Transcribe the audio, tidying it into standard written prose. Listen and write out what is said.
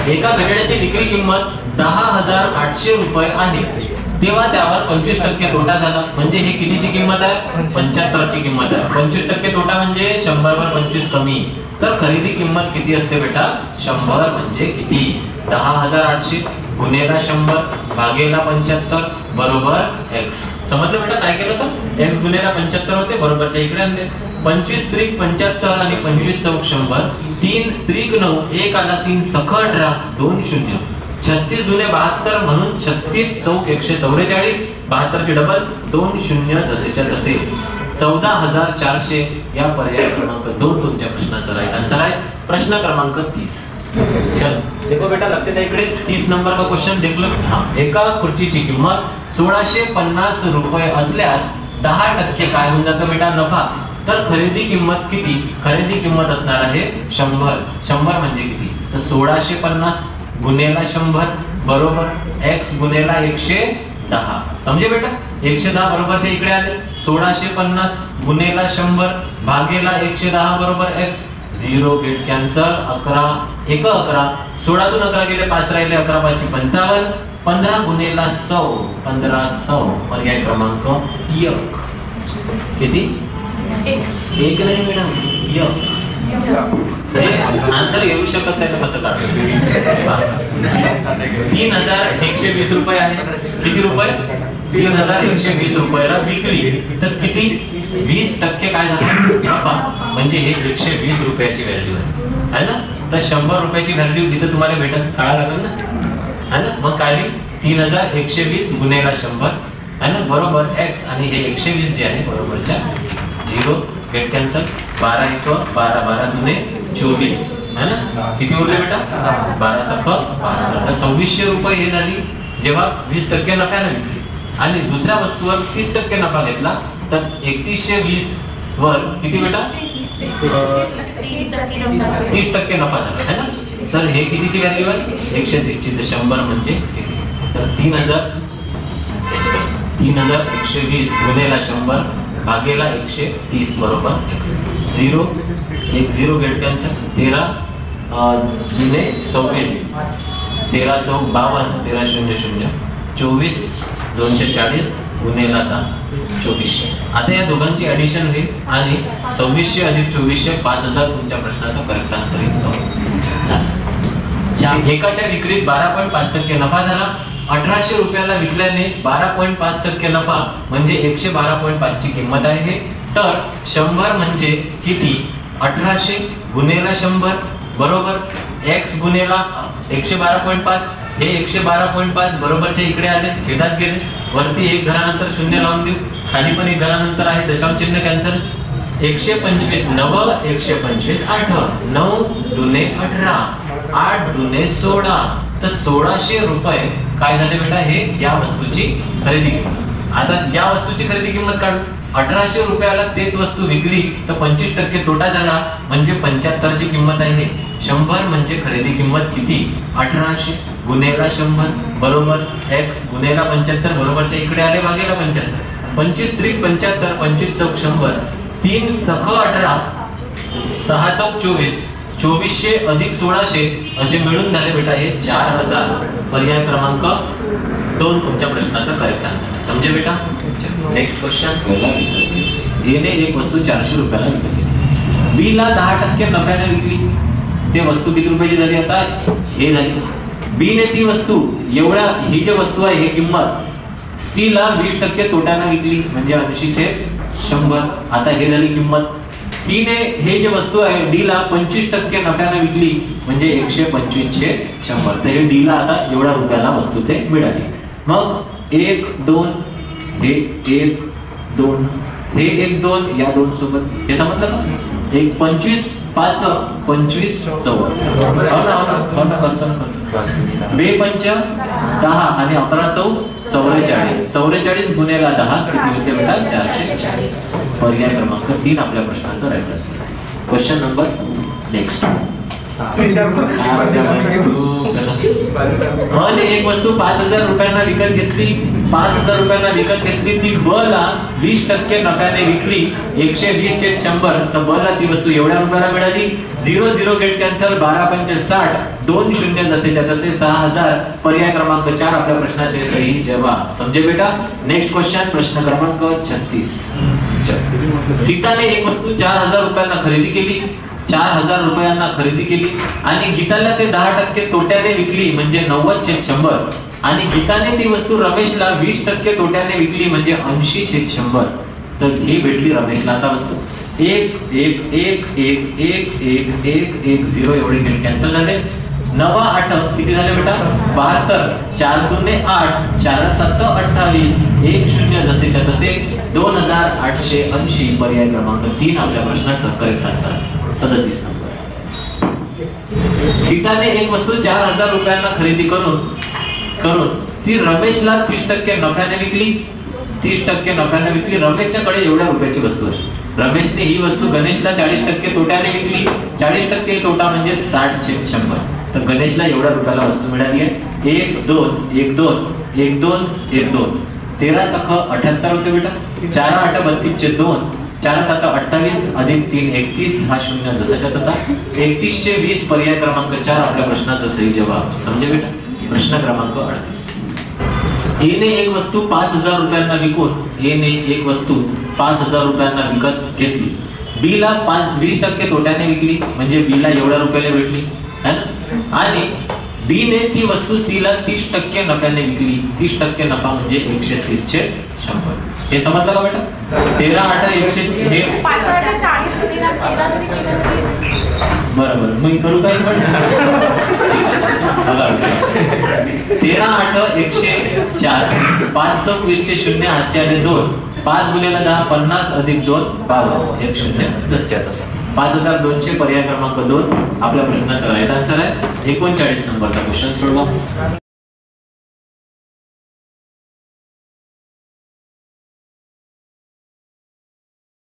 एका घड्याळाची विक्री किंमत 10,800 रुपये आहे, तेव्हा त्यावर 25% तोटा झाला, म्हणजे हे कितीची किंमत आहे? 75 ची किंमत आहे. 25% तोटा म्हणजे 100 वर 25 कमी, तर खरेदी किंमत किती असते बेटा? 100 म्हणजे किती? 10,800 गुणेला 100 भागेला 75 बरोबर x. समजलं बेटा काय केलं तर? x गुणेला 75 होते, बरोबरच्या इकडे आणले. 25 त्रिक 75 आणि 25 चौक 100, 3 त्रिक 9, 1 आला 3 सख 18, 2 0. 36 दुने 72 म्हणून 36 चौक 144, 72 ची डबल, 2 0 जसेच्या तसे. 14,400 या पर्याय क्रमांक 2 तुमच्या प्रश्नाचा राईट आन्सर आहे. प्रश्न क्रमांक 30. चल देखो बेटा, लक्ष द्या इकडे. 30 नंबर का क्वेश्चन देख लो. हां, एका खुर्चीची किंमत 1650 रुपये असल्यास 10% काय होऊन जातं बेटा? नफा. तर खरेदी किंमत किती? खरेदी किंमत असणार आहे 100. 100 म्हणजे किती? तर 1650 गुणेला 100 बरोबर x गुणेला 110. समजे बेटा? 110 बरोबरच्या इकडे आले. 1650 गुणेला 100 भागेला 110 बरोबर x. 0 get cancel. 11 1 11, 16 तून 11 गेले 5 राहिले, 11 5 55. 15 गुणेला 100 1500 पर्याय क्रमांक 1. किती? 1 नाही मॅडम, 1. जे आन्सर येऊ शकत नाही तर कसं काढतो? 3120 रुपये आहे. किती रुपये? 3120 रुपयाला विक्री, तर किती? 20% काय झालं? नफा. म्हणजे हे 120 रुपयाची व्हॅल्यू आहे ना? तर 100 रुपयाची व्हॅल्यू इथं तुम्हाला भेटत काढा लागेल ना, है ना? मग काय होईल? 3120 गुणेला 100 है ना बरोबर x, आणि हे 120 जे आहे बरोबरच्या 0 गेट कॅन्सल. 12 1 12, 12 दुने 24 है ना? किती उरले बेटा? 12 सख 12. तर 2600 रुपये हे झाली जेव्हा 20% नफ्याने विकली, आणि दुसऱ्या वस्तूवर 30% नफा घेतला तर 3120 वर किती बेटा? 30% नफा झाला है ना? तर हे कितीची व्हॅल्यू आहे? 130 ची. तर 100 म्हणजे किती? तर 3120 गुणेला 100 भागेला 130 बरोबर x. 0 1 0 get cancel. 13 दुने 26, 13 चौक 52, 13 0 0, 24 240 गुणेला 10 2400. आता या दोघांची ऍडिशन होईल आणि 2600 अधिक 2400 5000 तुमच्या प्रश्नाचा करेक्ट आन्सर येईल. एकाच्या विक्रीत 12.5% नफा झाला. 1800 रुपयाला विकल्याने 12.5% नफा म्हणजे 112.5 ची किंमत आहे. तर 100 म्हणजे किती? 1800 गुणेला 100 बरोबर x गुणेला 112.5. हे 112.5 बरोबरच्या इकडे आले, छेदात गेले. वरती एक घरानंतर 0 लावून देऊ, खाली पण एक घरानंतर आहे, दशांश चिन्ह कॅन्सल. 125 9 125 8 9 दुने 18 8 दुने 16. तर 1600 रुपये काय झाले बेटा? हे या वस्तूची खरेदी किंमत. आता या वस्तूची खरेदी किंमत काढू. 1800 रुपयाला तेच वस्तू विकली तर 25% तोटा झाला, म्हणजे 75 ची किंमत आहे. 100 म्हणजे खरेदी किंमत किती? 1800 गुणेला 100 बरोबर x गुणेला 75 बरोबरच्या इकडे आले भागेला 75. 25 त्रिक 75, 25 चौक 100, 3 सख 18, 6 चौक 24, 2400 अधिक 1600 असे मिळून झाले बेटा हे 4000. पर्याय क्रमांक 2 तुमच्या प्रश्नाचा करेक्ट आन्सर. समजे बेटा? Next question. ए ने एक वस्तू 400 रुपयाला विकली, बी ला 10% नफ्याने विकली. ते वस्तू किती रुपयाची झाली? आता हे झाली. बी ने ती वस्तू एवढा, ही जी वस्तू आहे ही किंमत सी ला 20% तोट्याने विकली, म्हणजे 80/100. आता हे झाली किंमत. सी ने हे जे वस्तू आहे डी ला 25% नफ्याने विकली, म्हणजे 125/100. तर हे डी ला आता एवढ्या रुपयाला वस्तू ते मिळाली. मग 1 2 हे 1 2 हे 1 2 या 2 सोबत हे समजलं का? 1 25 5 25 14. हो ना खर्च ना. 2 5 10 आणि 11 चौक 44. 44 गुणेला 10 किती होते बेटा? 440. पर्याय क्रमांक 3 आपल्या प्रश्नाचा right answer. Question number next. एक वस्तू 5000 रुपयांना विकत घेतली, 5000 रुपयांना विकत घेतली. ती ब ला 20% नफ्याने विकली, 120/100. तर ब ला ती वस्तू एवढ्या रुपयाला मिळाली. 0 0 गेट कॅन्सल. 12 5 60 दोन शून्य जसेच्या तसे 6000 पर्याय क्रमांक 4 आपल्या प्रश्नाचे सही जवाब. समजे बेटा. नेक्स्ट क्वेश्चन प्रश्न क्रमांक 36. सीताने एक वस्तू 4000 रुपयांना खरेदी केली. 4000 रुपयांना खरेदी केली आणि गीताला ते 10% तोट्याने विकली म्हणजे 90/100 आणि गीताने ती वस्तू रमेशला 20% तोट्याने विकली म्हणजे 80/100. तर ही भेटली रमेशला. आता वस्तू 1 1 1 1 1 1 1 1 0 एवढे गेले कॅन्सल झाले. 9 8 किती झाले बेटा 72. 4 2 8 4 7 28 1 0 जसेच्या तसे 2880 पर्याय क्रमांक 3 आपल्या प्रश्नाचा करेक्ट आन्सर. 37 नंबर. सीताने एक वस्तू 4000 रुपयांना खरेदी करून ती रमेशला 30% नफ्याने विकली. 30% नफ्याने विकली. रमेशच्याकडे एवढ्या रुपयाची वस्तू आहे. रमेशने ही वस्तू गणेशला 40% तोट्याने विकली. 40% तोटा म्हणजे 60/100. तर गणेशला एवढ्या रुपयाला वस्तू मिळाली आहे. 1 2 1 2 1 2 1 2 13 सख 78 होते बेटा. 4 8 32 2 4 7 28 अधिक 3 31 हा शून्य जसाच्या तसा 31/20 पर्याय क्रमांक 4 आपल्या प्रश्नाचा सही जवाब. समजे बेटा. प्रश्न क्रमांक 38. ए ने एक वस्तू 5000 रुपयांना विकून ए ने एक वस्तू 5000 रुपयांना विकत घेतली. बी ला 20% तोट्याने विकली म्हणजे बी ला एवढ्या रुपयाला भेटली है ना. आणि बी ने ती वस्तू सी ला 30% नफ्याने विकली. 30% नफा म्हणजे 130/100. हे समजलं का बेटा. 13 8 100 हे 5 8 40 13 जरी केलं तरी बरोबर. मी करू काही पण 13 8 104 5 चौक 20 हातचे आले 2 5 गुणिले 10 50 अधिक 2 52 1 0 जसच्या तसा 5200 पर्याय क्रमांक 2 आपल्या प्रश्नाचा राईट आन्सर आहे. 39 नंबरचा क्वेश्चन सोडवा.